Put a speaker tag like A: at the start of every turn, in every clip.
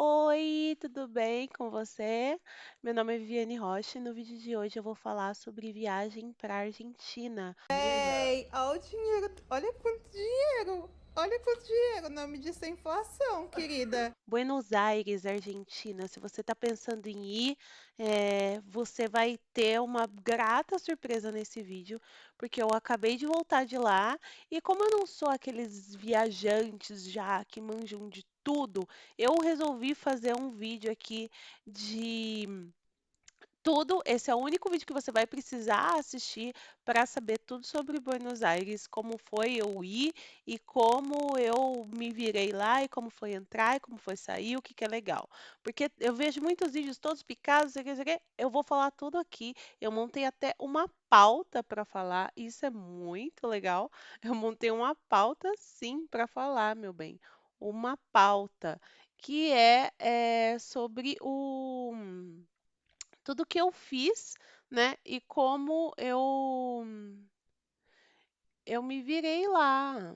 A: Oi, tudo bem com você? Meu nome é Viviane Rocha e no vídeo de hoje eu vou falar sobre viagem para a Argentina.
B: Ei, olha o dinheiro, olha quanto dinheiro, nome disso é inflação, querida.
A: Buenos Aires, Argentina. Se você está pensando em ir, você vai ter uma grata surpresa nesse vídeo, porque eu acabei de voltar de lá e como eu não sou aqueles viajantes já que manjam de tudo, eu resolvi fazer um vídeo aqui de tudo, esse é o único vídeo que você vai precisar assistir para saber tudo sobre Buenos Aires, como foi eu ir e como eu me virei lá e como foi entrar e como foi sair, o que que é legal. Porque eu vejo muitos vídeos todos picados, sei o quê, eu vou falar tudo aqui. Eu montei até uma pauta para falar, isso é muito legal. Eu montei uma pauta sim para falar, meu bem. Uma pauta que é sobre o tudo que eu fiz, né, e como eu me virei lá,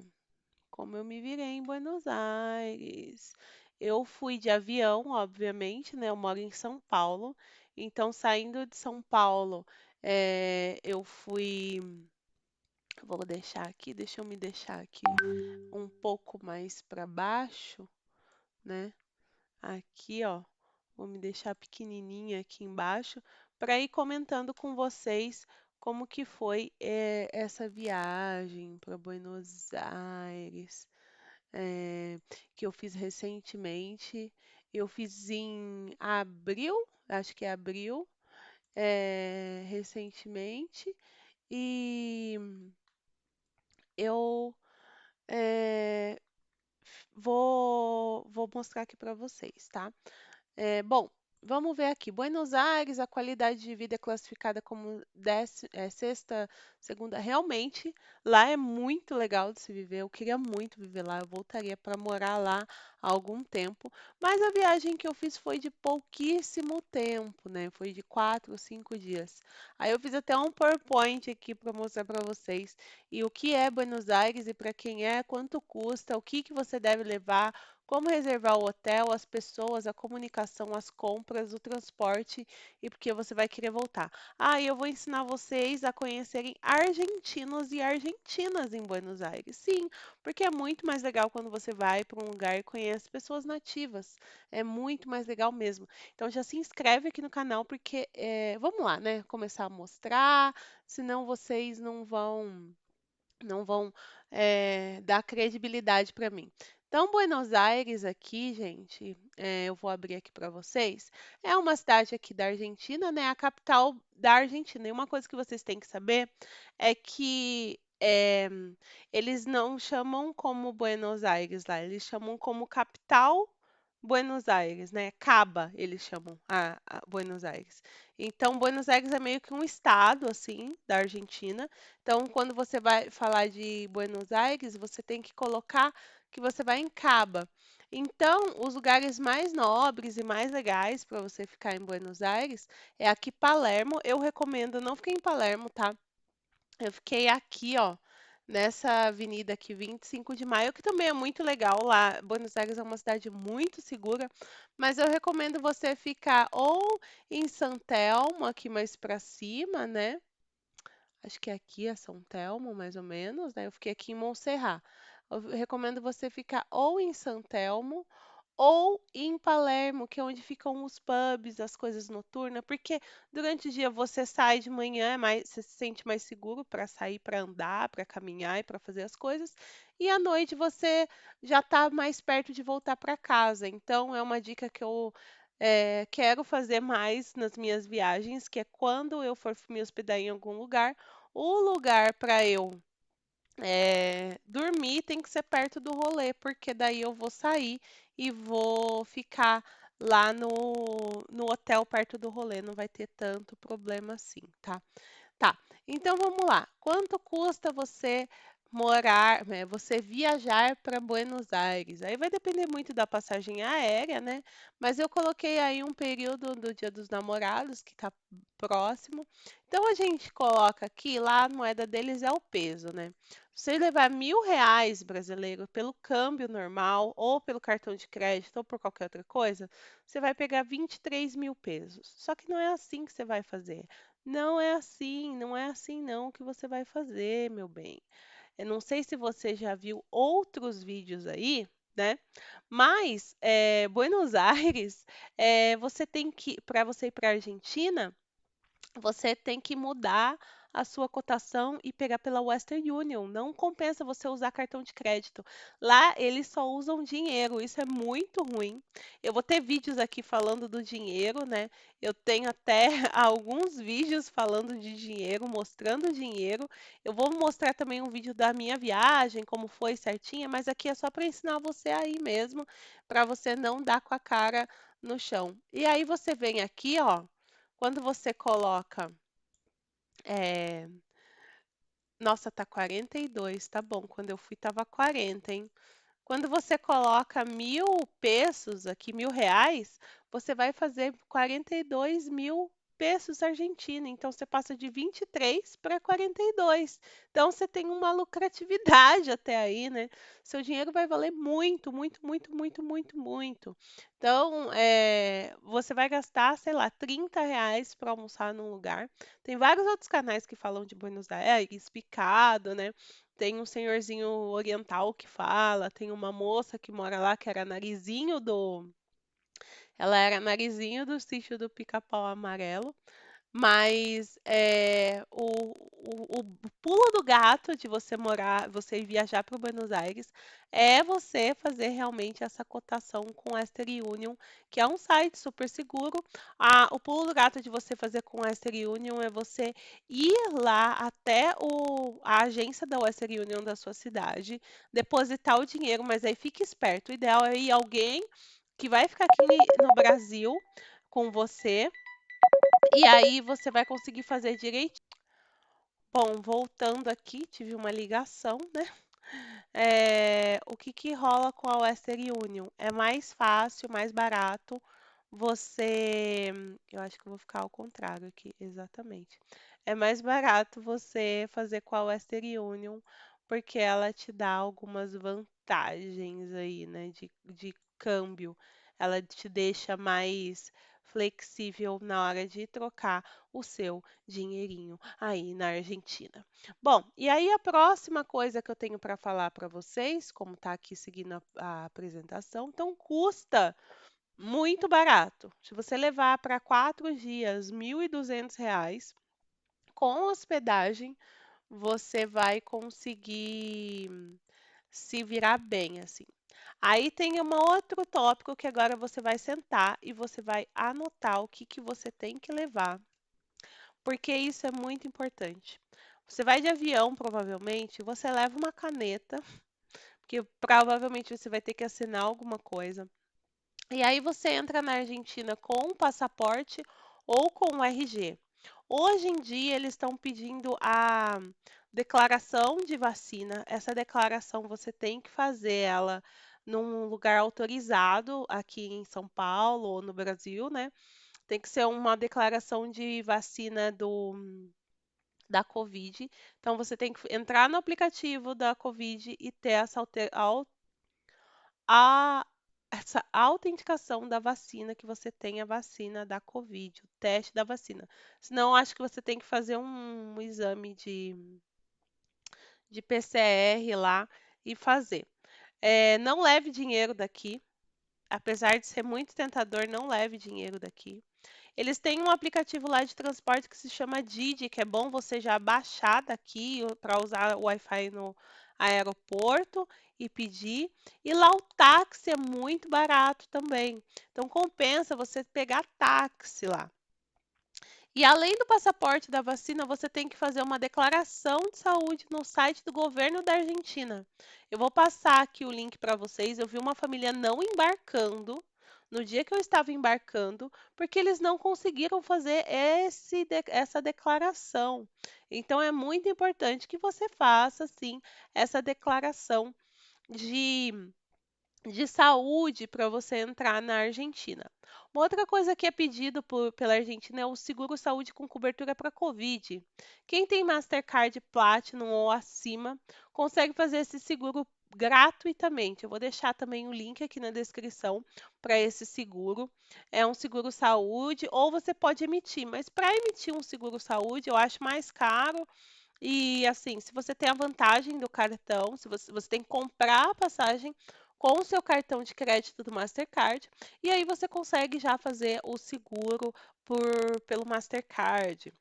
A: como eu me virei em Buenos Aires. Eu fui de avião, obviamente, né, eu moro em São Paulo, então saindo de São Paulo, eu fui vou deixar aqui, deixa eu me deixar aqui um pouco mais para baixo, né, aqui, ó. Vou me deixar pequenininha aqui embaixo para ir comentando com vocês como que foi essa viagem para Buenos Aires, eh, que eu fiz recentemente. Eu fiz em abril, acho que é abril, recentemente, e eu eh, vou mostrar aqui para vocês, tá? Bom, vamos ver aqui. Buenos Aires, a qualidade de vida é classificada como sexta, segunda. Realmente, lá é muito legal de se viver. Eu queria muito viver lá. Eu voltaria para morar lá há algum tempo. Mas a viagem que eu fiz foi de pouquíssimo tempo, né? Foi de 4 ou 5 dias. Aí eu fiz até um PowerPoint aqui para mostrar para vocês. E o que é Buenos Aires e para quem é, quanto custa, o que que você deve levar, como reservar o hotel, as pessoas, a comunicação, as compras, o transporte e porque você vai querer voltar. Ah, e eu vou ensinar vocês a conhecerem argentinos e argentinas em Buenos Aires. Sim, porque é muito mais legal quando você vai para um lugar e conhece pessoas nativas. É muito mais legal mesmo. Então já se inscreve aqui no canal porque vamos lá, né? Começar a mostrar, senão vocês não vão dar credibilidade para mim. Então, Buenos Aires aqui, gente, eu vou abrir aqui para vocês, é uma cidade aqui da Argentina, né? A capital da Argentina. E uma coisa que vocês têm que saber é que eles não chamam como Buenos Aires lá, eles chamam como capital Buenos Aires, né? Caba, eles chamam a Buenos Aires. Então, Buenos Aires é meio que um estado, assim, da Argentina. Então, quando você vai falar de Buenos Aires, você tem que colocar que você vai em Caba. Então, os lugares mais nobres e mais legais para você ficar em Buenos Aires é aqui Palermo. Eu recomendo, não fiquei em Palermo, tá? Eu fiquei aqui, ó, nessa avenida aqui, 25 de Maio, que também é muito legal lá. Buenos Aires é uma cidade muito segura, mas eu recomendo você ficar ou em San Telmo, aqui mais para cima, né? Acho que aqui é São Telmo, mais ou menos, né? Eu fiquei aqui em Monserrat. Eu recomendo você ficar ou em São Telmo ou em Palermo, que é onde ficam os pubs, as coisas noturnas, porque durante o dia você sai de manhã, você se sente mais seguro para sair, para andar, para caminhar e para fazer as coisas, e à noite você já está mais perto de voltar para casa. Então é uma dica que eu quero fazer mais nas minhas viagens, que é quando eu for me hospedar em algum lugar, o lugar para eu dormir tem que ser perto do rolê, porque daí eu vou sair e vou ficar lá no hotel perto do rolê, não vai ter tanto problema assim, tá? Tá, então vamos lá. Quanto custa você morar, você viajar para Buenos Aires? Aí vai depender muito da passagem aérea, né? Mas eu coloquei aí um período do Dia dos Namorados, que está próximo. Então a gente coloca aqui, lá a moeda deles é o peso, né? Se você levar R$ 1.000 brasileiro pelo câmbio normal, ou pelo cartão de crédito, ou por qualquer outra coisa, você vai pegar 23 mil pesos. Só que não é assim que você vai fazer. Não é assim, não é assim não que você vai fazer, meu bem. Eu não sei se você já viu outros vídeos aí, né? Mas Buenos Aires, você tem que, para você ir para a Argentina, você tem que mudar a sua cotação e pegar pela Western Union. Não compensa você usar cartão de crédito. Lá eles só usam dinheiro. Isso é muito ruim. Eu vou ter vídeos aqui falando do dinheiro, né? Eu tenho até alguns vídeos falando de dinheiro, mostrando dinheiro. Eu vou mostrar também um vídeo da minha viagem, como foi certinha, mas aqui é só para ensinar você aí mesmo, para você não dar com a cara no chão. E aí você vem aqui, ó. Quando você coloca, eh, nossa, tá 42, tá bom. Quando eu fui tava 40, hein? Quando você coloca 1.000 pesos aqui, R$ 1.000, você vai fazer 42 mil pesos argentinos. Então, você passa de 23 para 42. Então, você tem uma lucratividade até aí, né? Seu dinheiro vai valer muito, muito, muito, muito, muito, muito. Então, você vai gastar, sei lá, R$ 30 para almoçar num lugar. Tem vários outros canais que falam de Buenos Aires, Picado, né? Tem um senhorzinho oriental que fala, tem uma moça que mora lá que era narizinho do. Ela era narizinho do sítio do Pica-Pau Amarelo. Mas o pulo do gato de você morar, você viajar para Buenos Aires, é você fazer realmente essa cotação com o Western Union, que é um site super seguro. O pulo do gato de você fazer com o Western Union é você ir lá até a agência da Western Union da sua cidade, depositar o dinheiro, mas aí fique esperto. O ideal é ir alguém que vai ficar aqui no Brasil com você e aí você vai conseguir fazer direitinho. Bom, voltando aqui, tive uma ligação, né? O que que rola com a Western Union? É mais fácil, mais barato. Eu acho que eu vou ficar ao contrário aqui, exatamente. É mais barato você fazer com a Western Union, porque ela te dá algumas vantagens aí, né, de câmbio. Ela te deixa mais flexível na hora de trocar o seu dinheirinho aí na Argentina. Bom, e aí a próxima coisa que eu tenho para falar para vocês, como está aqui seguindo a apresentação, então custa muito barato. Se você levar para 4 dias, R$ 1.200, com hospedagem, você vai conseguir se virar bem, assim. Aí tem um outro tópico que agora você vai sentar e você vai anotar o que que você tem que levar, porque isso é muito importante. Você vai de avião, provavelmente, você leva uma caneta, porque provavelmente você vai ter que assinar alguma coisa. E aí você entra na Argentina com o passaporte ou com o RG. Hoje em dia eles estão pedindo a declaração de vacina. Essa declaração você tem que fazer ela num lugar autorizado aqui em São Paulo ou no Brasil, né? Tem que ser uma declaração de vacina da Covid. Então você tem que entrar no aplicativo da Covid e ter a- essa autenticação da vacina, que você tem a vacina da Covid, o teste da vacina. Senão, acho que você tem que fazer um exame de PCR lá e fazer. Não leve dinheiro daqui. Apesar de ser muito tentador, não leve dinheiro daqui. Eles têm um aplicativo lá de transporte que se chama Didi, que é bom você já baixar daqui para usar o Wi-Fi no aeroporto e pedir. E lá o táxi é muito barato também. Então compensa você pegar táxi lá. E além do passaporte da vacina, você tem que fazer uma declaração de saúde no site do governo da Argentina. Eu vou passar aqui o link para vocês. Eu vi uma família não embarcando no dia que eu estava embarcando, porque eles não conseguiram fazer essa declaração. Então é muito importante que você faça, sim, essa declaração de de saúde para você entrar na Argentina. Uma outra coisa que é pedido pela Argentina é o seguro saúde com cobertura para Covid. Quem tem Mastercard Platinum ou acima consegue fazer esse seguro gratuitamente. Eu vou deixar também o link aqui na descrição para esse seguro. É um seguro saúde ou você pode emitir, mas para emitir um seguro saúde eu acho mais caro e assim, se você tem a vantagem do cartão, se você tem que comprar a passagem com o seu cartão de crédito do Mastercard, e aí você consegue já fazer o seguro pelo Mastercard.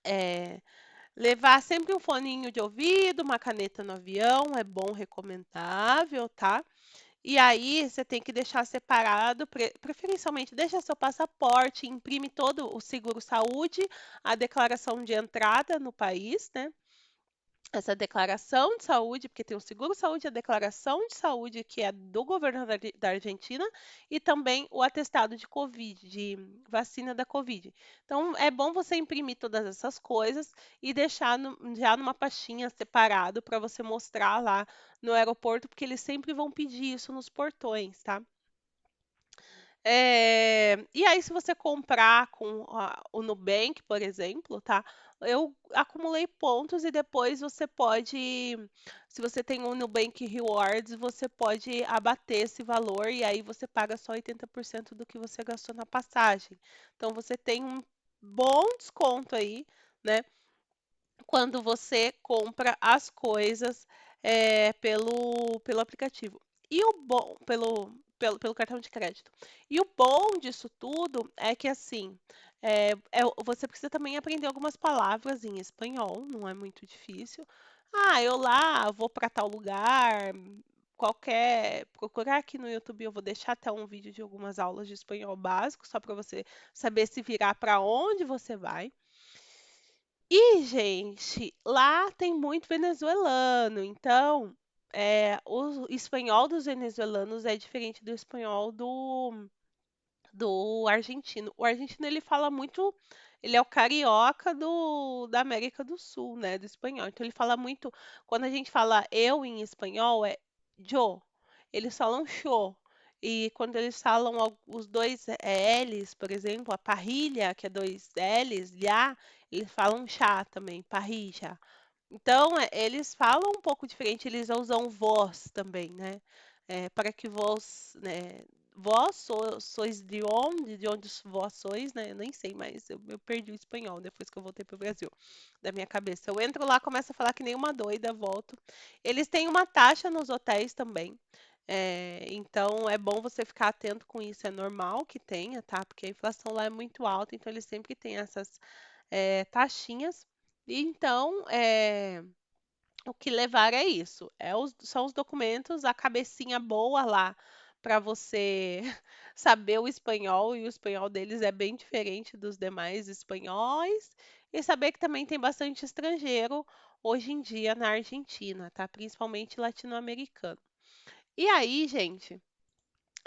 A: É, levar sempre um foninho de ouvido, uma caneta no avião, é bom, recomendável, tá? E aí você tem que deixar separado, preferencialmente deixa seu passaporte, imprime todo o seguro saúde, a declaração de entrada no país, né? Essa declaração de saúde, porque tem o seguro-saúde e a declaração de saúde, que é do governo da Argentina, e também o atestado de Covid, de vacina da Covid. Então, é bom você imprimir todas essas coisas e deixar já numa pastinha separado para você mostrar lá no aeroporto, porque eles sempre vão pedir isso nos portões, tá? E aí, se você comprar com o Nubank, por exemplo, tá? Eu acumulei pontos e depois você pode, se você tem o Nubank Rewards, você pode abater esse valor e aí você paga só 80% do que você gastou na passagem. Então você tem um bom desconto aí, né? Quando você compra as coisas pelo aplicativo. E o bom, pelo cartão de crédito. E o bom disso tudo é que assim, você precisa também aprender algumas palavras em espanhol, não é muito difícil. Ah, eu lá vou para tal lugar, procurar aqui no YouTube, eu vou deixar até um vídeo de algumas aulas de espanhol básico, só para você saber se virar para onde você vai. E, gente, lá tem muito venezuelano, então o espanhol dos venezuelanos é diferente do espanhol do argentino. O argentino ele fala muito, ele é o carioca da América do Sul, né, do espanhol. Então ele fala muito, quando a gente fala eu em espanhol é yo, eles falam yo. E quando eles falam os dois L's, por exemplo, a parrilha, que é dois L's, já, eles falam chá também, parrilla. Então, eles falam um pouco diferente, eles usam vós também, né? Para que vós, né? Vós sois de onde vós sois, né? Eu nem sei, mas eu perdi o espanhol depois que eu voltei para o Brasil, da minha cabeça. Eu entro lá, começo a falar que nem uma doida, volto. Eles têm uma taxa nos hotéis também. Então é bom você ficar atento com isso, é normal que tenha, tá? Porque a inflação lá é muito alta, então eles sempre têm essas taxinhas. E então, o que levar é isso. São os documentos, a cabecinha boa lá para você saber o espanhol, e o espanhol deles é bem diferente dos demais espanhóis. E saber que também tem bastante estrangeiro hoje em dia na Argentina, tá? Principalmente latino-americano. E aí, gente,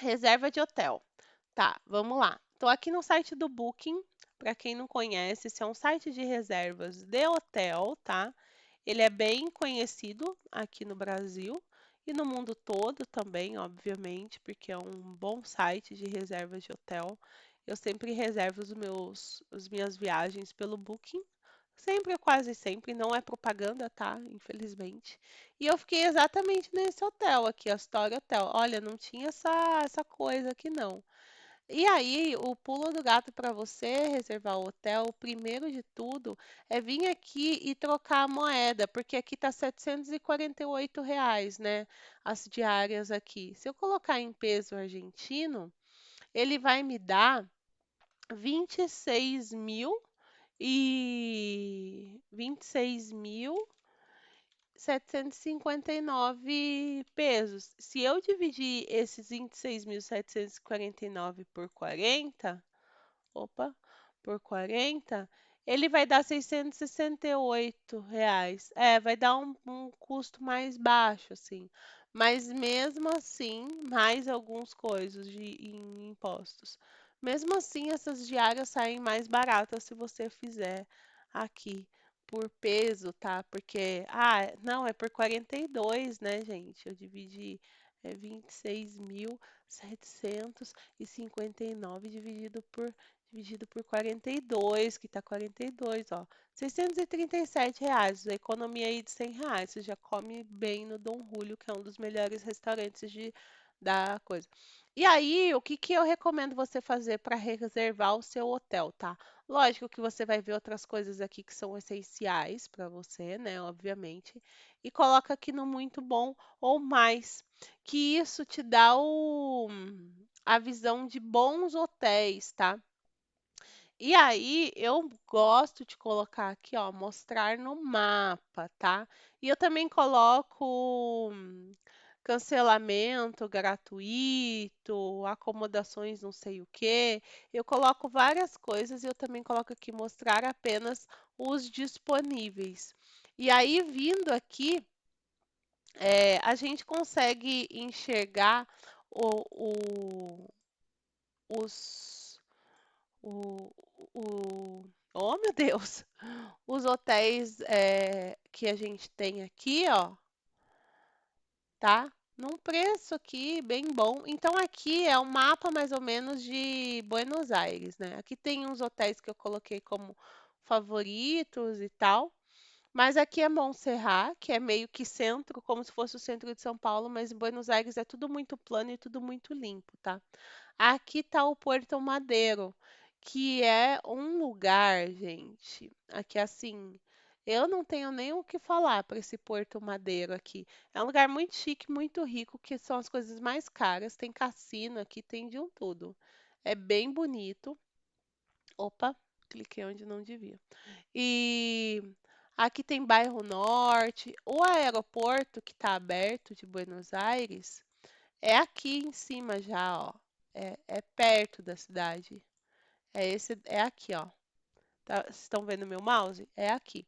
A: reserva de hotel. Tá, vamos lá. Estou aqui no site do Booking. Para quem não conhece, esse é um site de reservas de hotel, tá? Ele é bem conhecido aqui no Brasil e no mundo todo também, obviamente, porque é um bom site de reservas de hotel. Eu sempre reservo as minhas viagens pelo Booking. Sempre, quase sempre, não é propaganda, tá? Infelizmente. E eu fiquei exatamente nesse hotel aqui, Astoria Hotel. Olha, não tinha essa coisa aqui, não. E aí, o pulo do gato para você reservar o hotel, o primeiro de tudo, é vir aqui e trocar a moeda, porque aqui tá R$ 748, né? As diárias aqui. Se eu colocar em peso argentino, ele vai me dar 26.759 pesos. Se eu dividir esses 26.749 por 40, opa, por 40, ele vai dar R$ 668. Vai dar um custo mais baixo, assim. Mas mesmo assim, mais alguns coisas em impostos. Mesmo assim, essas diárias saem mais baratas se você fizer aqui por peso, tá? Porque, não, é por 42, né, gente? Eu dividi. é 26.759 dividido por 42, que tá 42, ó. R$ 637, a economia aí de R$ 100. Você já come bem no Dom Julio, que é um dos melhores restaurantes da coisa. E aí, o que que eu recomendo você fazer para reservar o seu hotel, tá? Lógico que você vai ver outras coisas aqui que são essenciais para você, né? Obviamente. E coloca aqui no muito bom ou mais, que isso te dá a visão de bons hotéis, tá? E aí, eu gosto de colocar aqui, ó, mostrar no mapa, tá? E eu também coloco cancelamento gratuito, acomodações não sei o quê. Eu coloco várias coisas e eu também coloco aqui mostrar apenas os disponíveis. E aí, vindo aqui, a gente consegue enxergar o, os, o, oh meu Deus, os hotéis que a gente tem aqui, ó, tá? Num preço aqui bem bom. Então aqui é um mapa mais ou menos de Buenos Aires, né? Aqui tem uns hotéis que eu coloquei como favoritos e tal. Mas aqui é Montserrat, que é meio que centro, como se fosse o centro de São Paulo, mas em Buenos Aires é tudo muito plano e tudo muito limpo, tá? Aqui tá o Porto Madeiro, que é um lugar, gente, aqui assim, eu não tenho nem o que falar para esse Porto Madeiro aqui. É um lugar muito chique, muito rico, que são as coisas mais caras. Tem cassino aqui, tem de um tudo. É bem bonito. Opa, cliquei onde não devia. E aqui tem bairro Norte. O aeroporto que está aberto de Buenos Aires é aqui em cima já, ó. É perto da cidade. É aqui, ó. Vocês estão vendo meu mouse? É aqui.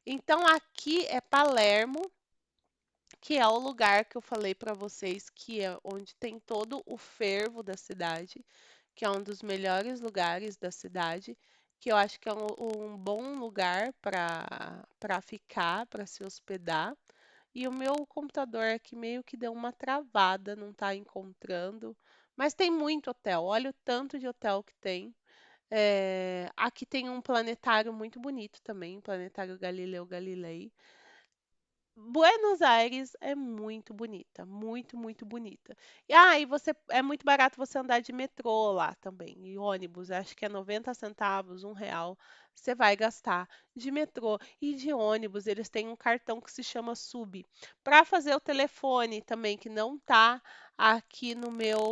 A: Então aqui é Palermo, que é o lugar que eu falei para vocês que é onde tem todo o fervo da cidade, que é um dos melhores lugares da cidade, que eu acho que é um bom lugar para ficar, para se hospedar. E o meu computador aqui meio que deu uma travada, não está encontrando. Mas tem muito hotel, olha o tanto de hotel que tem. Aqui tem um planetário muito bonito também, Planetário Galileu Galilei. Buenos Aires é muito bonita, muito, muito bonita. E você é muito barato você andar de metrô lá também, e ônibus, acho que é 90 centavos, R$ 1, você vai gastar de metrô e de ônibus. Eles têm um cartão que se chama Sub. Para fazer o telefone também, que não tá aqui no meu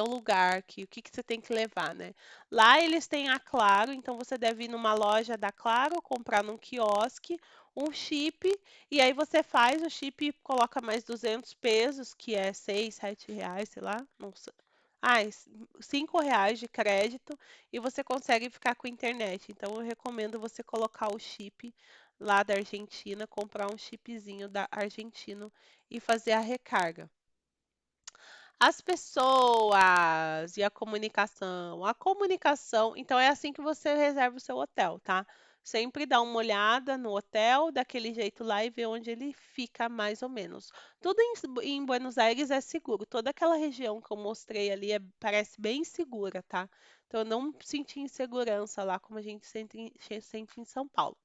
A: lugar aqui, o que que você tem que levar, né? Lá eles têm a Claro, então você deve ir numa loja da Claro, comprar num quiosque um chip, e aí você faz o chip e coloca mais 200 pesos, que é 6, 7 reais, sei lá, não sei. Ah, R$ 5 de crédito e você consegue ficar com internet. Então eu recomendo você colocar o chip lá da Argentina, comprar um chipzinho da argentino e fazer a recarga. As pessoas e a comunicação. A comunicação, então é assim que você reserva o seu hotel, tá? Sempre dá uma olhada no hotel, daquele jeito lá e vê onde ele fica mais ou menos. Tudo em Buenos Aires é seguro. Toda aquela região que eu mostrei ali parece bem segura, tá? Então eu não senti insegurança lá como a gente sente em São Paulo.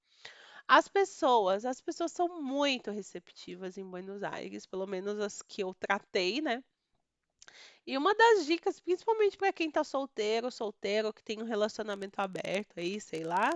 A: As pessoas são muito receptivas em Buenos Aires, pelo menos as que eu tratei, né? E uma das dicas, principalmente para quem tá solteiro, que tem um relacionamento aberto aí, sei lá,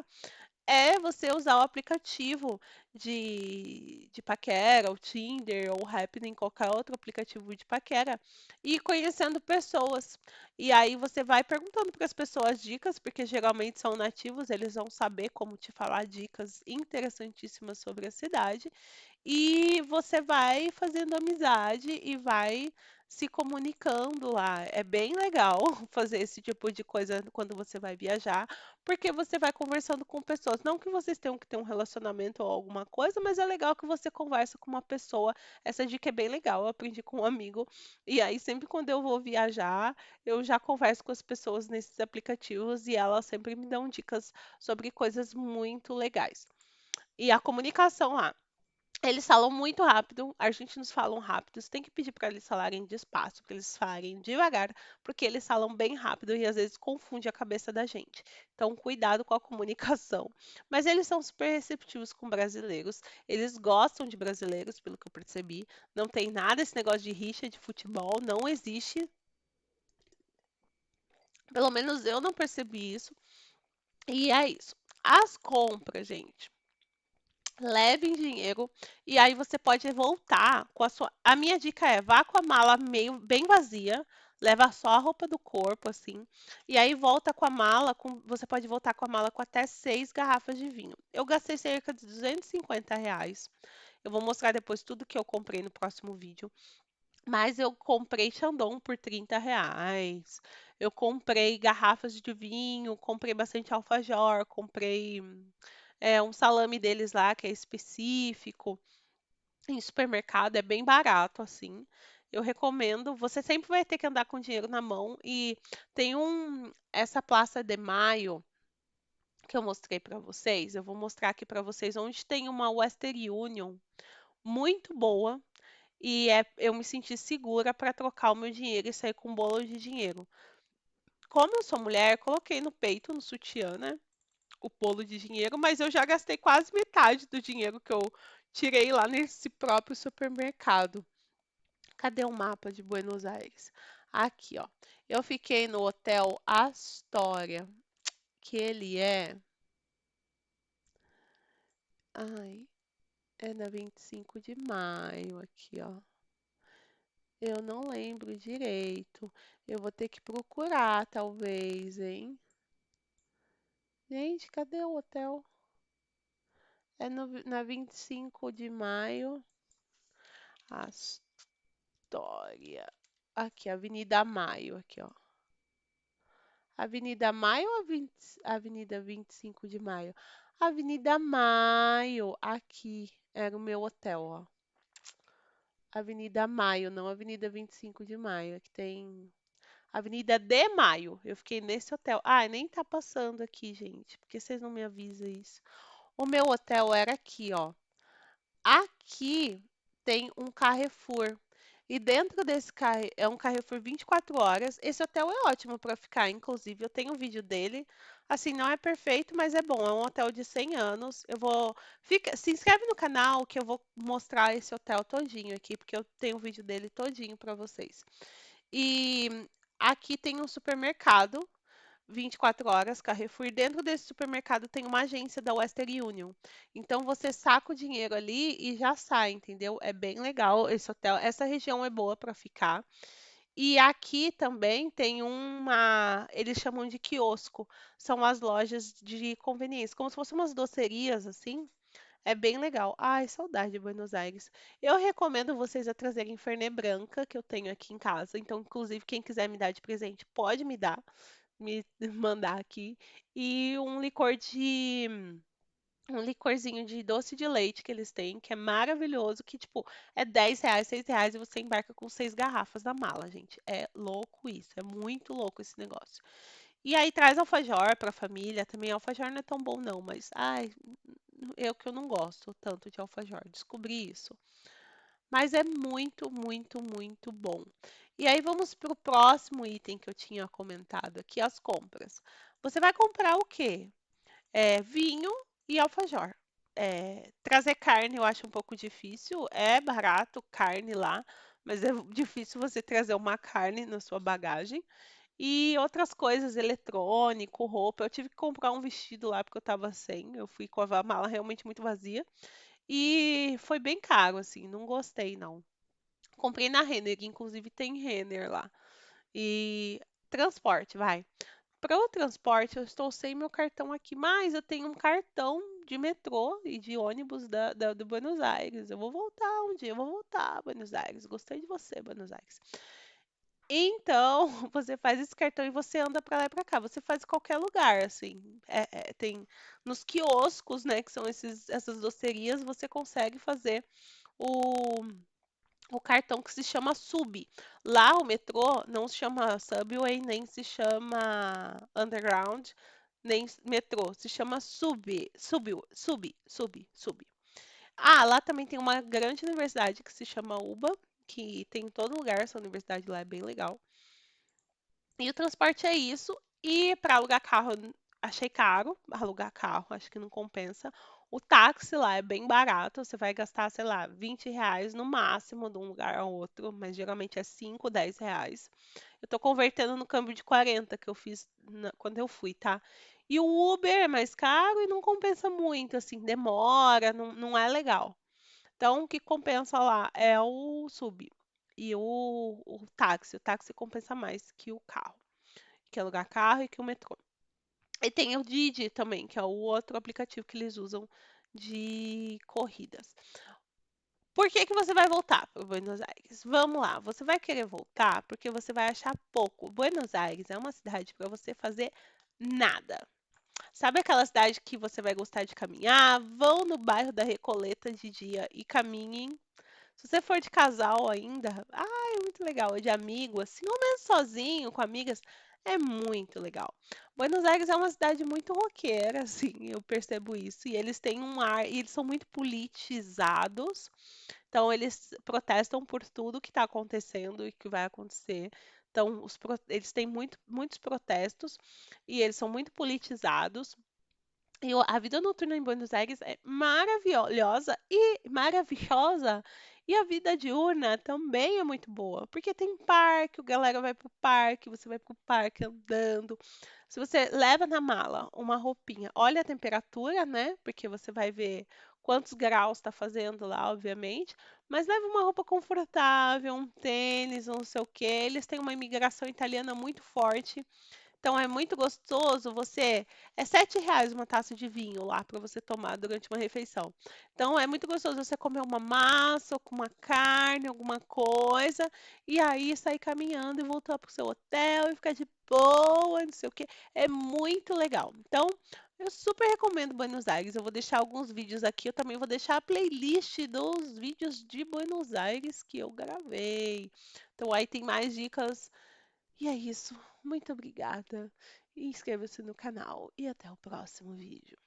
A: é você usar o aplicativo de paquera, o Tinder ou o Happn, qualquer outro aplicativo de paquera, e ir conhecendo pessoas. E aí você vai perguntando para as pessoas dicas, porque geralmente são nativos, eles vão saber como te falar dicas interessantíssimas sobre a cidade. E você vai fazendo amizade e vai se comunicando lá. É bem legal fazer esse tipo de coisa quando você vai viajar, porque você vai conversando com pessoas. Não que vocês tenham que ter um relacionamento ou alguma coisa, mas é legal que você conversa com uma pessoa. Essa dica é bem legal. Eu aprendi com um amigo. E aí, sempre quando eu vou viajar, eu já converso com as pessoas nesses aplicativos e elas sempre me dão dicas sobre coisas muito legais. E a comunicação lá. Eles falam muito rápido, argentinos falam rápido, você tem que pedir para eles falarem despacio, para eles falarem devagar, porque eles falam bem rápido e às vezes confunde a cabeça da gente. Então, cuidado com a comunicação. Mas eles são super receptivos com brasileiros, eles gostam de brasileiros, pelo que eu percebi. Não tem nada esse negócio de rixa de futebol, não existe. Pelo menos eu não percebi isso. E é isso. As compras, gente. Levem dinheiro e aí você pode voltar com a sua. A minha dica é vá com a mala meio bem vazia, leva só a roupa do corpo assim, e aí volta com a mala com. Você pode voltar com a mala com até 6 garrafas de vinho. Eu gastei cerca de R$ 250. Eu vou mostrar depois tudo que eu comprei no próximo vídeo. Mas eu comprei Chandon por R$ 30. Eu comprei garrafas de vinho, comprei bastante alfajor, comprei um salame deles lá que é específico. Em supermercado é bem barato, assim. Eu recomendo. Você sempre vai ter que andar com dinheiro na mão. E tem essa Praça de Maio que eu mostrei para vocês. Eu vou mostrar aqui para vocês onde tem uma Western Union muito boa. E eu me senti segura para trocar o meu dinheiro e sair com um bolo de dinheiro. Como eu sou mulher, coloquei no peito, no sutiã, né? O bolo de dinheiro, mas eu já gastei quase metade do dinheiro que eu tirei lá nesse próprio supermercado. Cadê o mapa de Buenos Aires? Aqui, ó. Eu fiquei no Hotel Astoria, que ele é. Ai, é na 25 de maio, aqui, ó. Eu não lembro direito. Eu vou ter que procurar, talvez, hein? Gente, cadê o hotel? É na 25 de maio. Astoria. Aqui, Avenida Maio, aqui, ó. Avenida Maio ou Avenida 25 de Maio? Avenida Maio, aqui. Era o meu hotel, ó. Avenida Maio, não Avenida 25 de Maio. Aqui tem Avenida de Maio. Eu fiquei nesse hotel. Ah, nem tá passando aqui, gente. Por que vocês não me avisam isso? O meu hotel era aqui, ó. Aqui tem um Carrefour. E dentro desse é um Carrefour 24 horas. Esse hotel é ótimo para ficar, inclusive eu tenho um vídeo dele. Assim, não é perfeito, mas é bom. É um hotel de 100 anos. Se inscreve no canal que eu vou mostrar esse hotel todinho aqui, porque eu tenho um vídeo dele todinho para vocês. E aqui tem um supermercado 24 horas, Carrefour. E dentro desse supermercado tem uma agência da Western Union. Então você saca o dinheiro ali e já sai, entendeu? É bem legal esse hotel. Essa região é boa para ficar. E aqui também tem eles chamam de quiosco. São as lojas de conveniência, como se fossem umas docerias assim. É bem legal. Ai, saudade de Buenos Aires. Eu recomendo vocês a trazerem Fernet Branca, que eu tenho aqui em casa. Então, inclusive, quem quiser me dar de presente, pode me mandar aqui. E um licorzinho de doce de leite que eles têm, que é maravilhoso, que, tipo, é R$ 10, R$ 6 e você embarca com 6 garrafas na mala, gente. É louco isso, é muito louco esse negócio. E aí traz alfajor pra família também. Alfajor não é tão bom não, mas, ai, eu que eu não gosto tanto de alfajor, descobri isso. Mas é muito, muito, muito bom. E aí vamos para o próximo item que eu tinha comentado aqui, as compras. Você vai comprar o quê? Vinho e alfajor. Trazer carne eu acho um pouco difícil. É barato carne lá, mas é difícil você trazer uma carne na sua bagagem. E outras coisas, eletrônico, roupa. Eu tive que comprar um vestido lá porque eu tava sem. Eu fui com a mala realmente muito vazia. E foi bem caro, assim, não gostei, não. Comprei na Renner, inclusive tem Renner lá. E transporte, vai. Para o transporte, eu estou sem meu cartão aqui, mas eu tenho um cartão de metrô e de ônibus do Buenos Aires. Eu vou voltar um dia, eu vou voltar a Buenos Aires. Gostei de você, Buenos Aires. Então, você faz esse cartão e você anda para lá e para cá. Você faz em qualquer lugar, assim. Tem nos quioscos, né, que são essas docerias, você consegue fazer o o cartão que se chama Sub. Lá o metrô não se chama Subway, nem se chama Underground, nem metrô, se chama Sub, Sub, Sub, Sub, Sub. Ah, lá também tem uma grande universidade que se chama UBA, que tem em todo lugar, essa universidade lá é bem legal. E o transporte é isso. E para alugar carro, achei caro alugar carro, acho que não compensa. O táxi lá é bem barato, você vai gastar, sei lá, R$ 20 no máximo de um lugar ao outro, mas geralmente é 5, R$ 10. Eu tô convertendo no câmbio de 40 que eu fiz quando eu fui, tá? E o Uber é mais caro e não compensa muito, assim, demora, não é legal. Então, o que compensa lá é o sub e o táxi. O táxi compensa mais que o carro, que é alugar carro e que o metrô. E tem o Didi também, que é o outro aplicativo que eles usam de corridas. Por que que você vai voltar para Buenos Aires? Vamos lá, você vai querer voltar porque você vai achar pouco. Buenos Aires é uma cidade para você fazer nada. Sabe aquela cidade que você vai gostar de caminhar? Vão no bairro da Recoleta de dia e caminhem. Se você for de casal ainda, é muito legal. Ou de amigo, assim, ou mesmo sozinho, com amigas, é muito legal. Buenos Aires é uma cidade muito roqueira, assim, eu percebo isso. E eles têm um ar, e eles são muito politizados. Então, eles protestam por tudo que está acontecendo e que vai acontecer. Então, eles têm muitos protestos e eles são muito politizados. E a vida noturna em Buenos Aires é maravilhosa. E a vida diurna também é muito boa, porque tem parque, a galera vai pro parque, você vai pro parque andando. Se você leva na mala uma roupinha, olha a temperatura, né? Porque você vai ver quantos graus está fazendo lá, obviamente. Mas leva uma roupa confortável, um tênis, um não sei o quê. Eles têm uma imigração italiana muito forte. Então é muito gostoso você. É R$ 7 uma taça de vinho lá para você tomar durante uma refeição. Então é muito gostoso você comer uma massa ou com uma carne, alguma coisa, e aí sair caminhando e voltar para o seu hotel e ficar de boa, não sei o quê. É muito legal. Então, eu super recomendo Buenos Aires. Eu vou deixar alguns vídeos aqui. Eu também vou deixar a playlist dos vídeos de Buenos Aires que eu gravei. Então aí tem mais dicas e é isso. Muito obrigada. E inscreva-se no canal. E até o próximo vídeo.